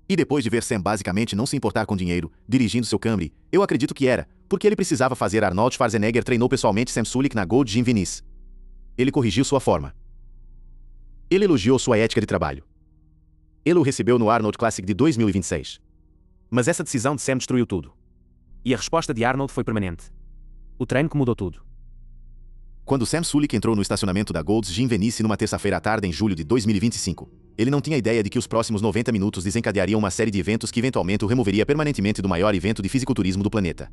E depois de ver Sam basicamente não se importar com dinheiro, dirigindo seu Camry, eu acredito que era, porque ele precisava fazer. Arnold Schwarzenegger treinou pessoalmente Sam Sulek na Gold Gym Venice. Ele corrigiu sua forma. Ele elogiou sua ética de trabalho. Ele o recebeu no Arnold Classic de 2026. Mas essa decisão de Sam destruiu tudo. E a resposta de Arnold foi permanente. O treino que mudou tudo. Quando Sam Sulek entrou no estacionamento da Gold's Gym Venice numa terça-feira à tarde em julho de 2025, ele não tinha ideia de que os próximos 90 minutos desencadeariam uma série de eventos que eventualmente o removeria permanentemente do maior evento de fisiculturismo do planeta.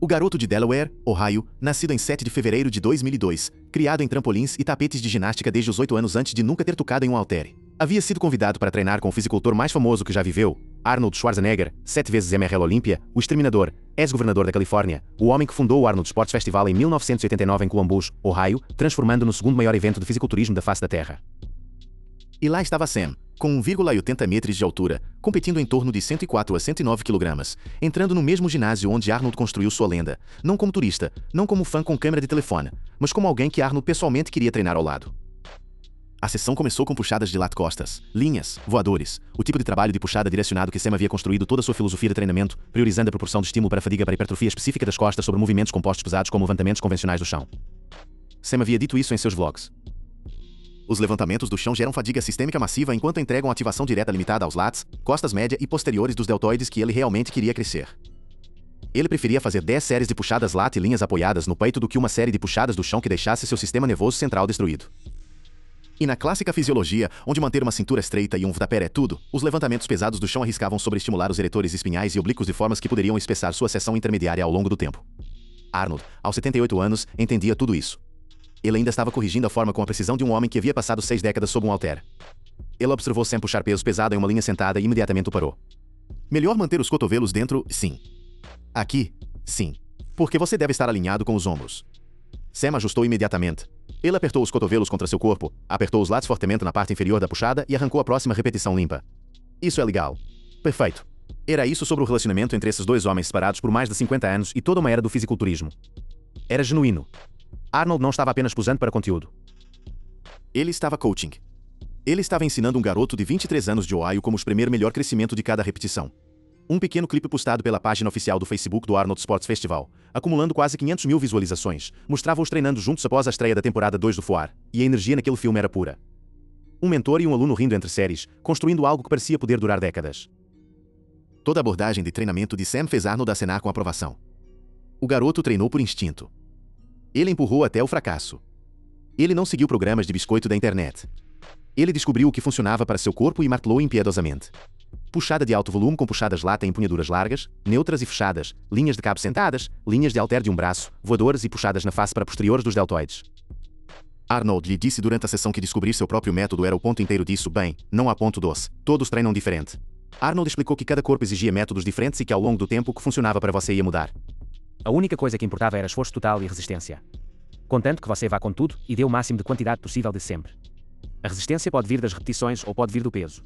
O garoto de Delaware, Ohio, nascido em 7 de fevereiro de 2002, criado em trampolins e tapetes de ginástica desde os 8 anos antes de nunca ter tocado em um haltere, havia sido convidado para treinar com o fisicultor mais famoso que já viveu, Arnold Schwarzenegger, 7 vezes MRL Olímpia, o Exterminador, ex-governador da Califórnia, o homem que fundou o Arnold Sports Festival em 1989 em Columbus, Ohio, transformando no segundo maior evento de fisiculturismo da face da Terra. E lá estava Sam, com 1,80 metros de altura, competindo em torno de 104 a 109 kg, entrando no mesmo ginásio onde Arnold construiu sua lenda, não como turista, não como fã com câmera de telefone, mas como alguém que Arnold pessoalmente queria treinar ao lado. A sessão começou com puxadas de lat costas, linhas, voadores, o tipo de trabalho de puxada direcionado que Sam havia construído toda a sua filosofia de treinamento, priorizando a proporção de estímulo para a fadiga para a hipertrofia específica das costas sobre movimentos compostos pesados como levantamentos convencionais do chão. Sam havia dito isso em seus vlogs. Os levantamentos do chão geram fadiga sistêmica massiva enquanto entregam ativação direta limitada aos lats, costas média e posteriores dos deltoides que ele realmente queria crescer. Ele preferia fazer 10 séries de puxadas lat e linhas apoiadas no peito do que uma série de puxadas do chão que deixasse seu sistema nervoso central destruído. E na clássica fisiologia, onde manter uma cintura estreita e um tapé é tudo, os levantamentos pesados do chão arriscavam sobreestimular os eretores espinhais e oblíquos de formas que poderiam espessar sua seção intermediária ao longo do tempo. Arnold, aos 78 anos, entendia tudo isso. Ele ainda estava corrigindo a forma com a precisão de um homem que havia passado 6 décadas sob um halter. Ele observou Sam puxar peso pesado em uma linha sentada e imediatamente o parou. Melhor manter os cotovelos dentro, sim. Aqui, sim. Porque você deve estar alinhado com os ombros. Sam ajustou imediatamente. Ele apertou os cotovelos contra seu corpo, apertou os lats fortemente na parte inferior da puxada e arrancou a próxima repetição limpa. Isso é legal. Perfeito. Era isso sobre o relacionamento entre esses dois homens separados por mais de 50 anos e toda uma era do fisiculturismo. Era genuíno. Arnold não estava apenas posando para conteúdo. Ele estava coaching. Ele estava ensinando um garoto de 23 anos de Ohio como espremer melhor crescimento de cada repetição. Um pequeno clipe postado pela página oficial do Facebook do Arnold Sports Festival, acumulando quase 500 mil visualizações, mostrava-os treinando juntos após a estreia da temporada 2 do FOAR, e a energia naquele filme era pura. Um mentor e um aluno rindo entre séries, construindo algo que parecia poder durar décadas. Toda a abordagem de treinamento de Sam fez Arnold acenar com aprovação. O garoto treinou por instinto. Ele empurrou até o fracasso. Ele não seguiu programas de biscoito da internet. Ele descobriu o que funcionava para seu corpo e martelou impiedosamente. Puxada de alto volume com puxadas lata em empunhaduras largas, neutras e fechadas, linhas de cabo sentadas, linhas de halter de um braço, voadores e puxadas na face para posteriores dos deltoides. Arnold lhe disse durante a sessão que descobrir seu próprio método era o ponto inteiro disso. Bem, não há ponto doce. Todos treinam diferente. Arnold explicou que cada corpo exigia métodos diferentes e que ao longo do tempo o que funcionava para você ia mudar. A única coisa que importava era esforço total e resistência. Contanto que você vá com tudo e dê o máximo de quantidade possível de sempre. A resistência pode vir das repetições ou pode vir do peso.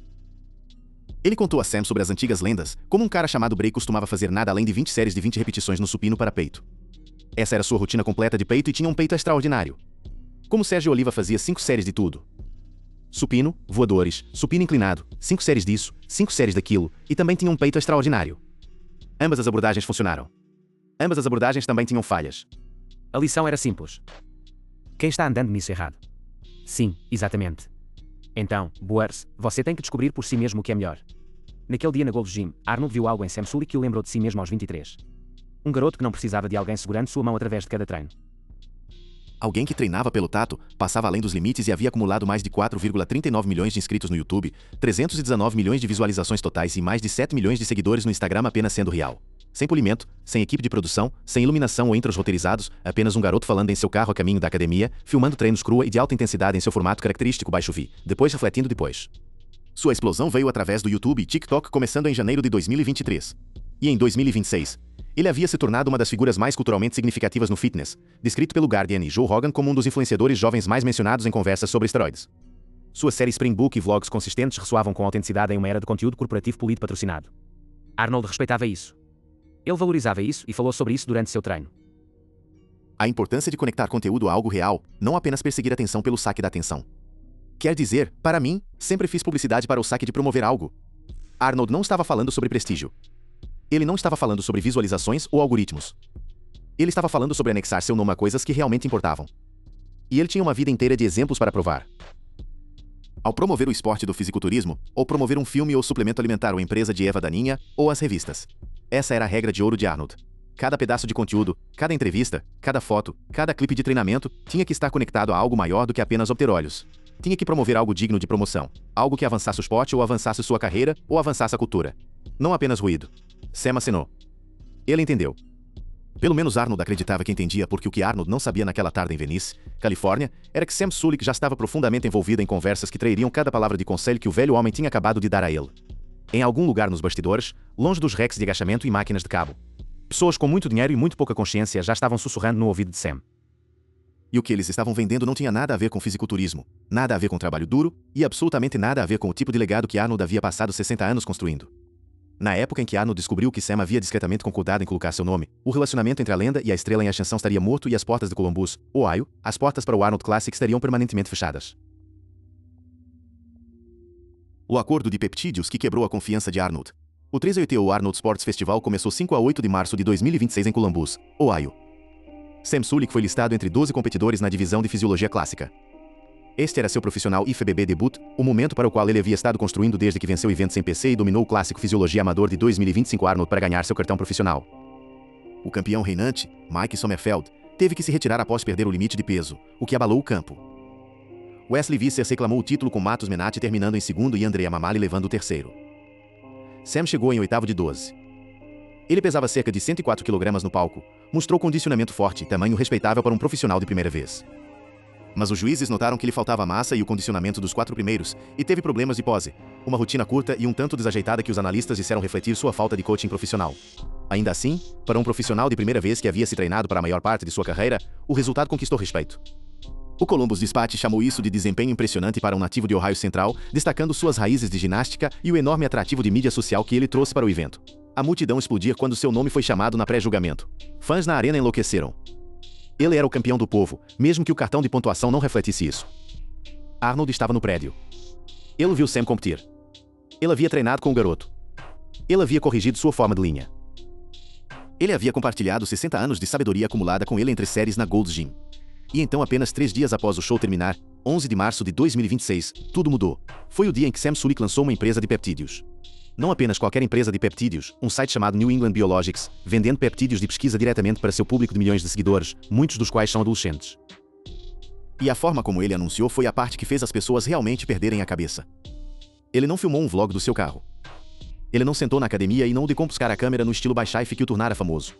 Ele contou a Sam sobre as antigas lendas, como um cara chamado Bray costumava fazer nada além de 20 séries de 20 repetições no supino para peito. Essa era sua rotina completa de peito e tinha um peito extraordinário. Como Sérgio Oliva fazia 5 séries de tudo. Supino, voadores, supino inclinado, 5 séries disso, 5 séries daquilo, e também tinha um peito extraordinário. Ambas as abordagens funcionaram. Ambas as abordagens também tinham falhas. A lição era simples. Quem está andando nisso errado? Sim, exatamente. Então, boers, você tem que descobrir por si mesmo o que é melhor. Naquele dia na Gold's Gym, Arnold viu algo em Sam Sulek que o lembrou de si mesmo aos 23. Um garoto que não precisava de alguém segurando sua mão através de cada treino. Alguém que treinava pelo tato, passava além dos limites e havia acumulado mais de 4,39 milhões de inscritos no YouTube, 319 milhões de visualizações totais e mais de 7 milhões de seguidores no Instagram apenas sendo real. Sem polimento, sem equipe de produção, sem iluminação ou intros roteirizados, apenas um garoto falando em seu carro a caminho da academia, filmando treinos crua e de alta intensidade em seu formato característico baixo V, depois refletindo depois. Sua explosão veio através do YouTube e TikTok começando em janeiro de 2023. E em 2026, ele havia se tornado uma das figuras mais culturalmente significativas no fitness, descrito pelo Guardian e Joe Rogan como um dos influenciadores jovens mais mencionados em conversas sobre esteroides. Sua série Spring Book e vlogs consistentes ressoavam com autenticidade em uma era de conteúdo corporativo polido patrocinado. Arnold respeitava isso. Ele valorizava isso e falou sobre isso durante seu treino. A importância de conectar conteúdo a algo real, não apenas perseguir atenção pelo saque da atenção. Quer dizer, para mim, sempre fiz publicidade para o saque de promover algo. Arnold não estava falando sobre prestígio. Ele não estava falando sobre visualizações ou algoritmos. Ele estava falando sobre anexar seu nome a coisas que realmente importavam. E ele tinha uma vida inteira de exemplos para provar. Ao promover o esporte do fisiculturismo, ou promover um filme ou suplemento alimentar ou empresa de Eva Daninha, ou as revistas. Essa era a regra de ouro de Arnold. Cada pedaço de conteúdo, cada entrevista, cada foto, cada clipe de treinamento, tinha que estar conectado a algo maior do que apenas obter olhos. Tinha que promover algo digno de promoção. Algo que avançasse o esporte ou avançasse sua carreira, ou avançasse a cultura. Não apenas ruído. Sam acenou. Ele entendeu. Pelo menos Arnold acreditava que entendia, porque o que Arnold não sabia naquela tarde em Venice, Califórnia, era que Sam Sulek já estava profundamente envolvido em conversas que trairiam cada palavra de conselho que o velho homem tinha acabado de dar a ele. Em algum lugar nos bastidores, longe dos racks de agachamento e máquinas de cabo. Pessoas com muito dinheiro e muito pouca consciência já estavam sussurrando no ouvido de Sam. E o que eles estavam vendendo não tinha nada a ver com fisiculturismo, nada a ver com trabalho duro, e absolutamente nada a ver com o tipo de legado que Arnold havia passado 60 anos construindo. Na época em que Arnold descobriu que Sam havia discretamente concordado em colocar seu nome, o relacionamento entre a lenda e a estrela em ascensão estaria morto e as portas de Columbus, Ohio, as portas para o Arnold Classic estariam permanentemente fechadas. O acordo de peptídeos que quebrou a confiança de Arnold. O 380 Arnold Sports Festival começou 5 a 8 de março de 2026 em Columbus, Ohio. Sam Sulek foi listado entre 12 competidores na divisão de fisiologia clássica. Este era seu profissional IFBB debut, o momento para o qual ele havia estado construindo desde que venceu eventos em PC e dominou o clássico Fisiologia Amador de 2025 Arnold para ganhar seu cartão profissional. O campeão reinante, Mike Sommerfeld, teve que se retirar após perder o limite de peso, o que abalou o campo. Wesley Vissers reclamou o título com Matos Menati terminando em segundo e Andrea Mamali levando o terceiro. Sam chegou em oitavo de 12. Ele pesava cerca de 104 kg no palco, mostrou condicionamento forte e tamanho respeitável para um profissional de primeira vez. Mas os juízes notaram que lhe faltava massa e o condicionamento dos 4 primeiros, e teve problemas de pose, uma rotina curta e um tanto desajeitada que os analistas disseram refletir sua falta de coaching profissional. Ainda assim, para um profissional de primeira vez que havia se treinado para a maior parte de sua carreira, o resultado conquistou respeito. O Columbus Dispatch chamou isso de desempenho impressionante para um nativo de Ohio Central, destacando suas raízes de ginástica e o enorme atrativo de mídia social que ele trouxe para o evento. A multidão explodia quando seu nome foi chamado na pré-julgamento. Fãs na arena enlouqueceram. Ele era o campeão do povo, mesmo que o cartão de pontuação não refletisse isso. Arnold estava no prédio. Ele viu Sam competir. Ele havia treinado com o garoto. Ele havia corrigido sua forma de linha. Ele havia compartilhado 60 anos de sabedoria acumulada com ele entre séries na Gold's Gym. E então, apenas 3 dias após o show terminar, 11 de março de 2026, tudo mudou. Foi o dia em que Sam Sulek lançou uma empresa de peptídeos. Não apenas qualquer empresa de peptídeos, um site chamado New England Biologics, vendendo peptídeos de pesquisa diretamente para seu público de milhões de seguidores, muitos dos quais são adolescentes. E a forma como ele anunciou foi a parte que fez as pessoas realmente perderem a cabeça. Ele não filmou um vlog do seu carro. Ele não sentou na academia e não decompuscar a câmera no estilo Baixaif que o tornara famoso.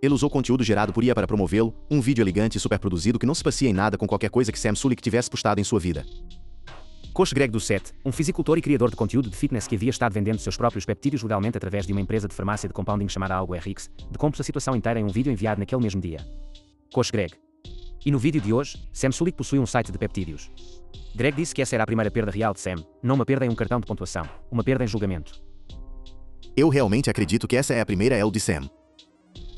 Ele usou conteúdo gerado por IA para promovê-lo, um vídeo elegante e superproduzido que não se parecia em nada com qualquer coisa que Sam Sulek tivesse postado em sua vida. Coach Greg Doucette, um fisicultor e criador de conteúdo de fitness que havia estado vendendo seus próprios peptídeos legalmente através de uma empresa de farmácia de compounding chamada AlgoRx, decompôs a situação inteira em um vídeo enviado naquele mesmo dia. Coach Greg. E no vídeo de hoje, Sam Sulek possui um site de peptídeos. Greg disse que essa era a primeira perda real de Sam, não uma perda em um cartão de pontuação, uma perda em julgamento. Eu realmente acredito que essa é a primeira L de Sam.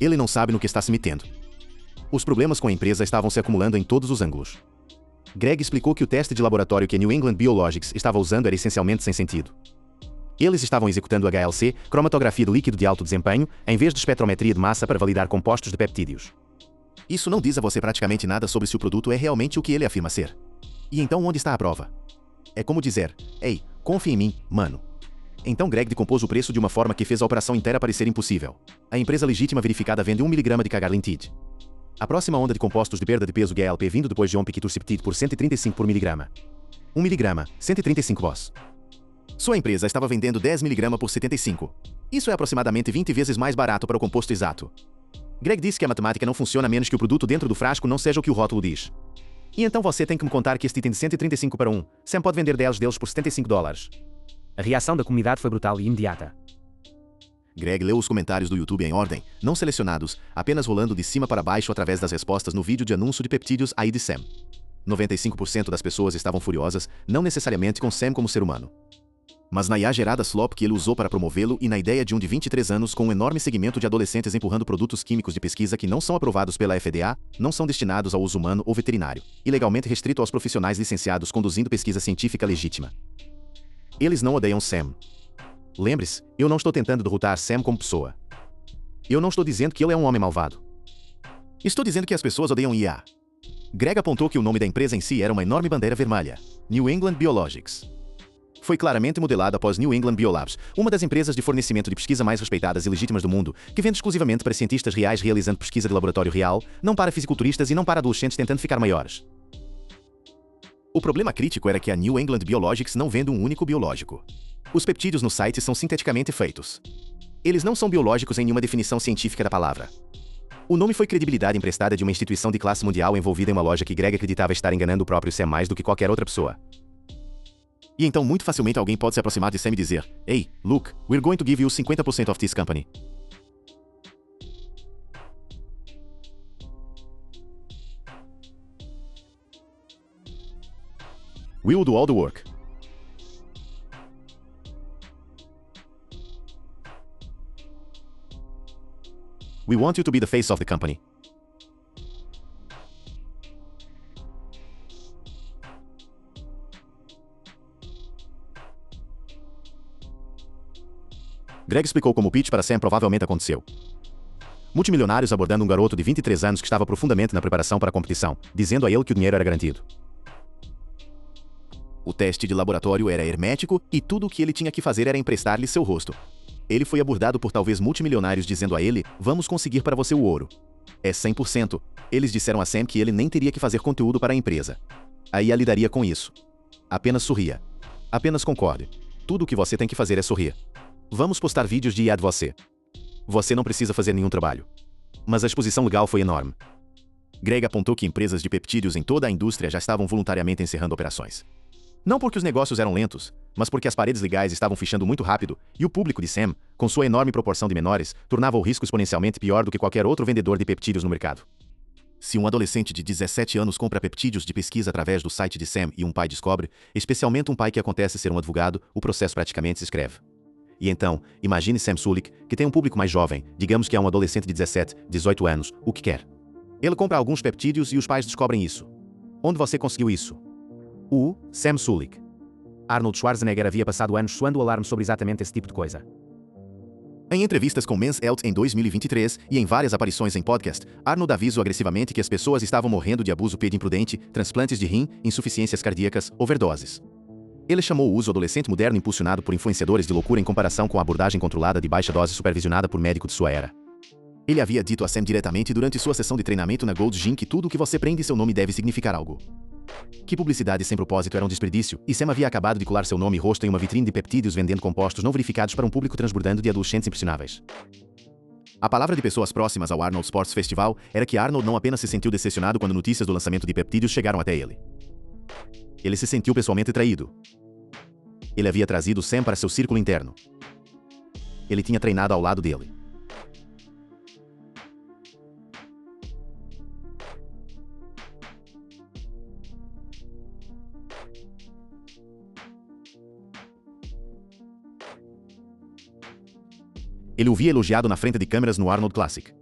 Ele não sabe no que está se metendo. Os problemas com a empresa estavam se acumulando em todos os ângulos. Greg explicou que o teste de laboratório que a New England Biologics estava usando era essencialmente sem sentido. Eles estavam executando HLC, cromatografia de líquido de alto desempenho, em vez de espectrometria de massa para validar compostos de peptídeos. Isso não diz a você praticamente nada sobre se o produto é realmente o que ele afirma ser. E então onde está a prova? É como dizer, ei, confia em mim, mano. Então Greg decompôs o preço de uma forma que fez a operação inteira parecer impossível. A empresa legítima verificada vende 1 mg de cagarlintide. A próxima onda de compostos de perda de peso GLP vindo depois de Ompiquiturciptide por 135 por miligrama. 1 mg, 135 boss. Sua empresa estava vendendo 10 mg por 75. Isso é aproximadamente 20 vezes mais barato para o composto exato. Greg disse que a matemática não funciona a menos que o produto dentro do frasco não seja o que o rótulo diz. E então você tem que me contar que este item de 135 para 1, Sam pode vender 10 deles por $75. A reação da comunidade foi brutal e imediata. Greg leu os comentários do YouTube em ordem, não selecionados, apenas rolando de cima para baixo através das respostas no vídeo de anúncio de peptídeos aí de Sam. 95% das pessoas estavam furiosas, não necessariamente com Sam como ser humano, mas na IA gerada slop que ele usou para promovê-lo e na ideia de um de 23 anos com um enorme segmento de adolescentes empurrando produtos químicos de pesquisa que não são aprovados pela FDA, não são destinados ao uso humano ou veterinário, e legalmente restrito aos profissionais licenciados conduzindo pesquisa científica legítima. Eles não odeiam Sam. Lembre-se, eu não estou tentando derrotar Sam como pessoa. Eu não estou dizendo que ele é um homem malvado. Estou dizendo que as pessoas odeiam IA. Greg apontou que o nome da empresa em si era uma enorme bandeira vermelha, New England Biologics. Foi claramente modelado após New England Biolabs, uma das empresas de fornecimento de pesquisa mais respeitadas e legítimas do mundo, que vende exclusivamente para cientistas reais realizando pesquisa de laboratório real, não para fisiculturistas e não para adolescentes tentando ficar maiores. O problema crítico era que a New England Biologics não vende um único biológico. Os peptídeos no site são sinteticamente feitos. Eles não são biológicos em nenhuma definição científica da palavra. O nome foi credibilidade emprestada de uma instituição de classe mundial envolvida em uma loja que Greg acreditava estar enganando o próprio Sam mais do que qualquer outra pessoa. E então muito facilmente alguém pode se aproximar de Sam e dizer: "Hey, look, we're going to give you 50% of this company." We'll do all the work. We want you to be the face of the company. Greg explicou como o pitch para Sam provavelmente aconteceu. Multimilionários abordando um garoto de 23 anos que estava profundamente na preparação para a competição, dizendo a ele que o dinheiro era garantido. O teste de laboratório era hermético e tudo o que ele tinha que fazer era emprestar-lhe seu rosto. Ele foi abordado por talvez multimilionários dizendo a ele: "Vamos conseguir para você o ouro." É 100%. Eles disseram a Sam que ele nem teria que fazer conteúdo para a empresa. Aí ela lidaria com isso. Apenas sorria. Apenas concorde. Tudo o que você tem que fazer é sorrir. Vamos postar vídeos de IA de você. Você não precisa fazer nenhum trabalho. Mas a exposição legal foi enorme. Greg apontou que empresas de peptídeos em toda a indústria já estavam voluntariamente encerrando operações. Não porque os negócios eram lentos, mas porque as paredes legais estavam fechando muito rápido, e o público de Sam, com sua enorme proporção de menores, tornava o risco exponencialmente pior do que qualquer outro vendedor de peptídeos no mercado. Se um adolescente de 17 anos compra peptídeos de pesquisa através do site de Sam e um pai descobre, especialmente um pai que acontece ser um advogado, o processo praticamente se escreve. E então, imagine Sam Sulek, que tem um público mais jovem, digamos que é um adolescente de 17, 18 anos, o que quer. Ele compra alguns peptídeos e os pais descobrem isso. Onde você conseguiu isso? Sam Sulek. Arnold Schwarzenegger havia passado anos soando o alarme sobre exatamente esse tipo de coisa. Em entrevistas com Men's Health em 2023 e em várias aparições em podcast, Arnold avisou agressivamente que as pessoas estavam morrendo de abuso imprudente, transplantes de rim, insuficiências cardíacas, overdoses. Ele chamou o uso adolescente moderno impulsionado por influenciadores de loucura em comparação com a abordagem controlada de baixa dose supervisionada por médico de sua era. Ele havia dito a Sam diretamente durante sua sessão de treinamento na Gold's Gym que tudo o que você prende seu nome deve significar algo. Que publicidade sem propósito era um desperdício, e Sam havia acabado de colar seu nome e rosto em uma vitrine de peptídeos vendendo compostos não verificados para um público transbordando de adolescentes impressionáveis. A palavra de pessoas próximas ao Arnold Sports Festival era que Arnold não apenas se sentiu decepcionado quando notícias do lançamento de peptídeos chegaram até ele. Ele se sentiu pessoalmente traído. Ele havia trazido Sam para seu círculo interno. Ele tinha treinado ao lado dele. Ele o via elogiado na frente de câmeras no Arnold Classic.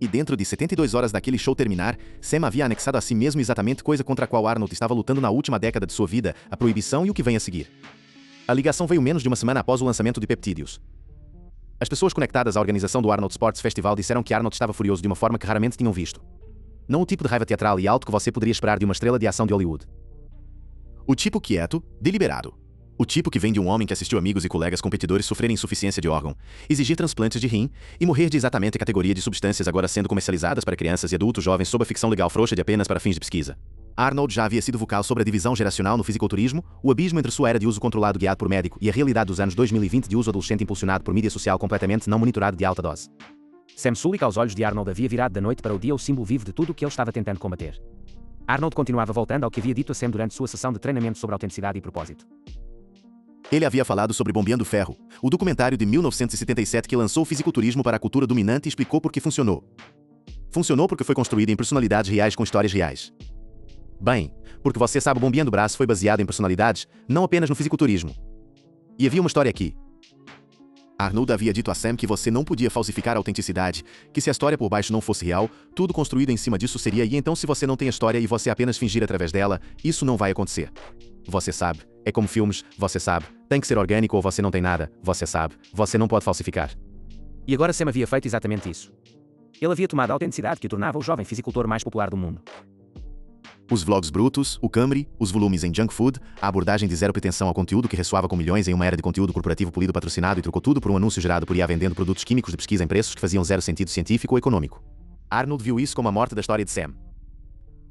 E dentro de 72 horas daquele show terminar, Sam havia anexado a si mesmo exatamente coisa contra a qual Arnold estava lutando na última década de sua vida, a proibição e o que vem a seguir. A ligação veio menos de uma semana após o lançamento de peptídeos. As pessoas conectadas à organização do Arnold Sports Festival disseram que Arnold estava furioso de uma forma que raramente tinham visto. Não o tipo de raiva teatral e alto que você poderia esperar de uma estrela de ação de Hollywood. O tipo quieto, deliberado. O tipo que vem de um homem que assistiu amigos e colegas competidores sofrerem insuficiência de órgão, exigir transplantes de rim e morrer de exatamente a categoria de substâncias agora sendo comercializadas para crianças e adultos jovens sob a ficção legal frouxa de apenas para fins de pesquisa. Arnold já havia sido vocal sobre a divisão geracional no fisiculturismo, o abismo entre sua era de uso controlado guiado por médico e a realidade dos anos 2020 de uso adolescente impulsionado por mídia social completamente não monitorado de alta dose. Sam Sulek aos olhos de Arnold havia virado da noite para o dia o símbolo vivo de tudo o que ele estava tentando combater. Arnold continuava voltando ao que havia dito a Sam durante sua sessão de treinamento sobre autenticidade e propósito. Ele havia falado sobre Bombeando Ferro, o documentário de 1977 que lançou o fisiculturismo para a cultura dominante e explicou por que funcionou. Funcionou porque foi construído em personalidades reais com histórias reais. Bem, porque você sabe, Bombeando Braço foi baseado em personalidades, não apenas no fisiculturismo. E havia uma história aqui. Arnold havia dito a Sam que você não podia falsificar a autenticidade, que se a história por baixo não fosse real, tudo construído em cima disso seria, e então se você não tem a história e você apenas fingir através dela, isso não vai acontecer. você sabe. É como filmes, você sabe. Tem que ser orgânico ou você não tem nada, você sabe. Você não pode falsificar. E agora Sam havia feito exatamente isso. Ele havia tomado a autenticidade que o tornava o jovem fisicultor mais popular do mundo. Os vlogs brutos, o Camry, os volumes em junk food, a abordagem de zero pretensão ao conteúdo que ressoava com milhões em uma era de conteúdo corporativo polido patrocinado e trocou tudo por um anúncio gerado por IA vendendo produtos químicos de pesquisa em preços que faziam zero sentido científico ou econômico. Arnold viu isso como a morte da história de Sam.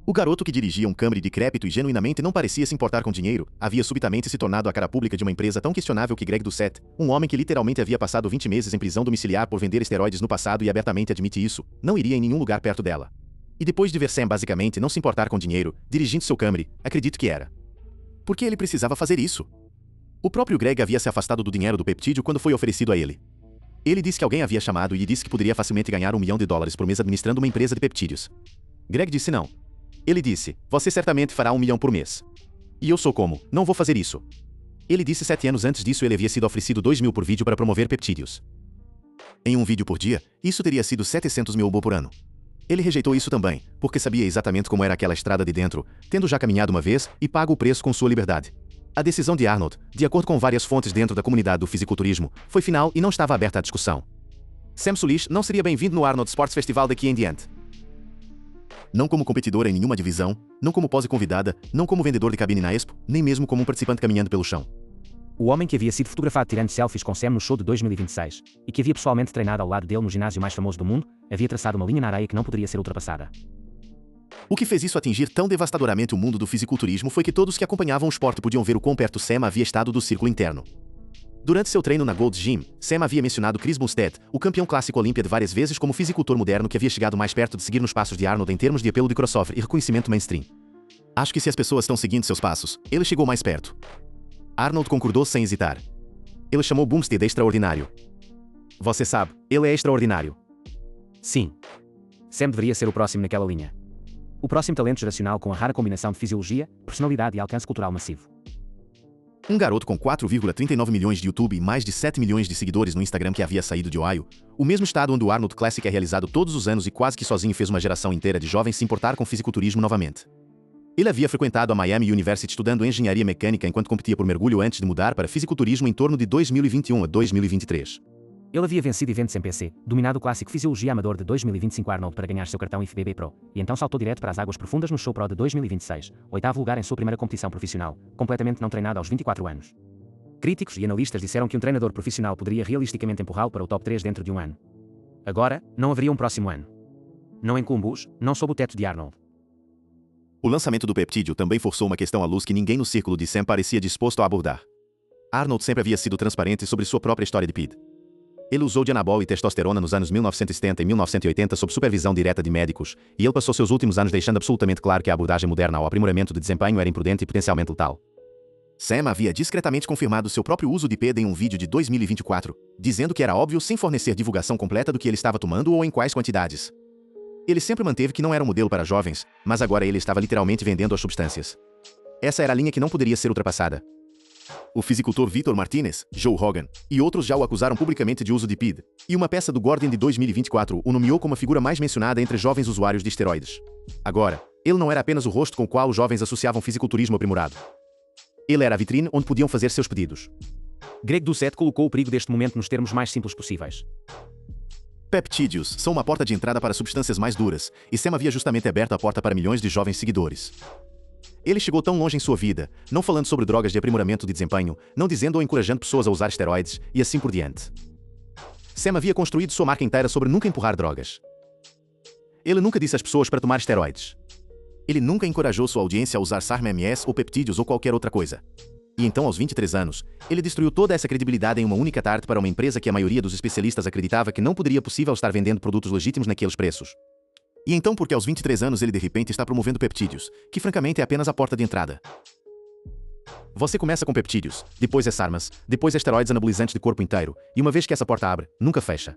O garoto que dirigia um Camry decrépito e genuinamente não parecia se importar com dinheiro, havia subitamente se tornado a cara pública de uma empresa tão questionável que Greg Doucette, um homem que literalmente havia passado 20 meses em prisão domiciliar por vender esteroides no passado e abertamente admite isso, não iria em nenhum lugar perto dela. E depois de ver Sam basicamente não se importar com dinheiro, dirigindo seu Camry, acredito que era. Por que ele precisava fazer isso? O próprio Greg havia se afastado do dinheiro do peptídeo quando foi oferecido a ele. Ele disse que alguém havia chamado e lhe disse que poderia facilmente ganhar $1 milhão por mês administrando uma empresa de peptídeos. Greg disse não. Ele disse, você certamente fará $1 milhão por mês. E eu sou como, não vou fazer isso. Ele disse 7 anos antes disso ele havia sido oferecido 2 mil por vídeo para promover peptídeos. Em um vídeo por dia, isso teria sido 700 mil por ano. Ele rejeitou isso também, porque sabia exatamente como era aquela estrada de dentro, tendo já caminhado uma vez e pago o preço com sua liberdade. A decisão de Arnold, de acordo com várias fontes dentro da comunidade do fisiculturismo, foi final e não estava aberta à discussão. Sam Sulish não seria bem-vindo no Arnold Sports Festival daqui em diante. Não como competidor em nenhuma divisão, não como pose convidada, não como vendedor de cabine na Expo, nem mesmo como um participante caminhando pelo chão. O homem que havia sido fotografado tirando selfies com Sam no show de 2026, e que havia pessoalmente treinado ao lado dele no ginásio mais famoso do mundo, havia traçado uma linha na areia que não poderia ser ultrapassada. O que fez isso atingir tão devastadoramente o mundo do fisiculturismo foi que todos que acompanhavam o esporte podiam ver o quão perto Sam havia estado do círculo interno. Durante seu treino na Gold's Gym, Sam havia mencionado Chris Bumstead, o campeão clássico Olímpia várias vezes como fisicultor moderno que havia chegado mais perto de seguir nos passos de Arnold em termos de apelo de crossover e reconhecimento mainstream. Acho que se as pessoas estão seguindo seus passos, ele chegou mais perto. Arnold concordou sem hesitar. Ele chamou Bumstead de extraordinário. Você sabe, ele é extraordinário. Sim. Sam deveria ser o próximo naquela linha. O próximo talento geracional com a rara combinação de fisiologia, personalidade e alcance cultural massivo. Um garoto com 4,39 milhões de YouTube e mais de 7 milhões de seguidores no Instagram que havia saído de Ohio, o mesmo estado onde o Arnold Classic é realizado todos os anos e quase que sozinho fez uma geração inteira de jovens se importar com fisiculturismo novamente. Ele havia frequentado a Miami University estudando engenharia mecânica enquanto competia por mergulho antes de mudar para fisiculturismo em torno de 2021 a 2023. Ele havia vencido eventos em PC, dominado o clássico Fisiologia Amador de 2025 Arnold para ganhar seu cartão IFBB Pro, e então saltou direto para as águas profundas no Show Pro de 2026, oitavo lugar em sua primeira competição profissional, completamente não treinado aos 24 anos. Críticos e analistas disseram que um treinador profissional poderia realisticamente empurrá-lo para o top 3 dentro de um ano. Agora, não haveria um próximo ano. Não em Columbus, não sob o teto de Arnold. O lançamento do peptídeo também forçou uma questão à luz que ninguém no círculo de Sam parecia disposto a abordar. Arnold sempre havia sido transparente sobre sua própria história de PID. Ele usou de anabol e testosterona nos anos 1970 e 1980 sob supervisão direta de médicos, e ele passou seus últimos anos deixando absolutamente claro que a abordagem moderna ao aprimoramento de desempenho era imprudente e potencialmente letal. Sam havia discretamente confirmado seu próprio uso de PID em um vídeo de 2024, dizendo que era óbvio sem fornecer divulgação completa do que ele estava tomando ou em quais quantidades. Ele sempre manteve que não era um modelo para jovens, mas agora ele estava literalmente vendendo as substâncias. Essa era a linha que não poderia ser ultrapassada. O fisicultor Vitor Martinez, Joe Rogan, e outros já o acusaram publicamente de uso de PID, e uma peça do Guardian de 2024 o nomeou como a figura mais mencionada entre jovens usuários de esteroides. Agora, ele não era apenas o rosto com o qual os jovens associavam fisiculturismo aprimorado. Ele era a vitrine onde podiam fazer seus pedidos. Greg Doucette colocou o perigo deste momento nos termos mais simples possíveis. Peptídeos são uma porta de entrada para substâncias mais duras, e Sam havia justamente aberto a porta para milhões de jovens seguidores. Ele chegou tão longe em sua vida, não falando sobre drogas de aprimoramento de desempenho, não dizendo ou encorajando pessoas a usar esteroides, e assim por diante. Sam havia construído sua marca inteira sobre nunca empurrar drogas. Ele nunca disse às pessoas para tomar esteroides. Ele nunca encorajou sua audiência a usar SARM-MS ou peptídeos ou qualquer outra coisa. E então, aos 23 anos, ele destruiu toda essa credibilidade em uma única tarde para uma empresa que a maioria dos especialistas acreditava que não poderia possível estar vendendo produtos legítimos naqueles preços. E então porque aos 23 anos ele de repente está promovendo peptídeos, que francamente é apenas a porta de entrada. Você começa com peptídeos, depois é SARMas, depois esteroides anabolizantes de corpo inteiro, e uma vez que essa porta abre, nunca fecha.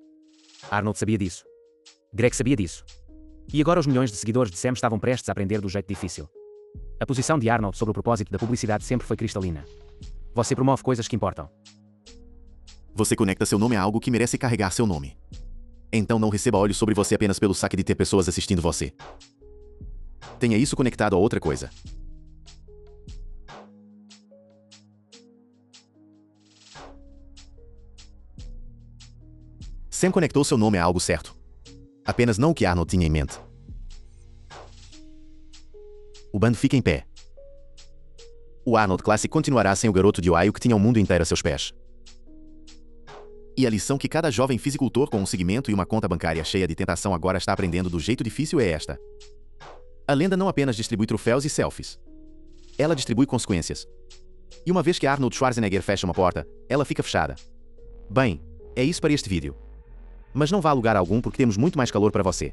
Arnold sabia disso. Greg sabia disso. E agora os milhões de seguidores de Sam estavam prestes a aprender do jeito difícil. A posição de Arnold sobre o propósito da publicidade sempre foi cristalina. Você promove coisas que importam. Você conecta seu nome a algo que merece carregar seu nome. Então não receba olhos sobre você apenas pelo saque de ter pessoas assistindo você. Tenha isso conectado a outra coisa. Sam conectou seu nome a algo certo. Apenas não o que Arnold tinha em mente. O bando fica em pé. O Arnold Classic continuará sem o garoto de Ohio que tinha o mundo inteiro a seus pés. E a lição que cada jovem fisicultor com um segmento e uma conta bancária cheia de tentação agora está aprendendo do jeito difícil é esta. A lenda não apenas distribui troféus e selfies. Ela distribui consequências. E uma vez que Arnold Schwarzenegger fecha uma porta, ela fica fechada. Bem, é isso para este vídeo. Mas não vá a lugar algum porque temos muito mais calor para você.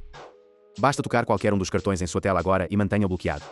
Basta tocar qualquer um dos cartões em sua tela agora e mantenha-o bloqueado.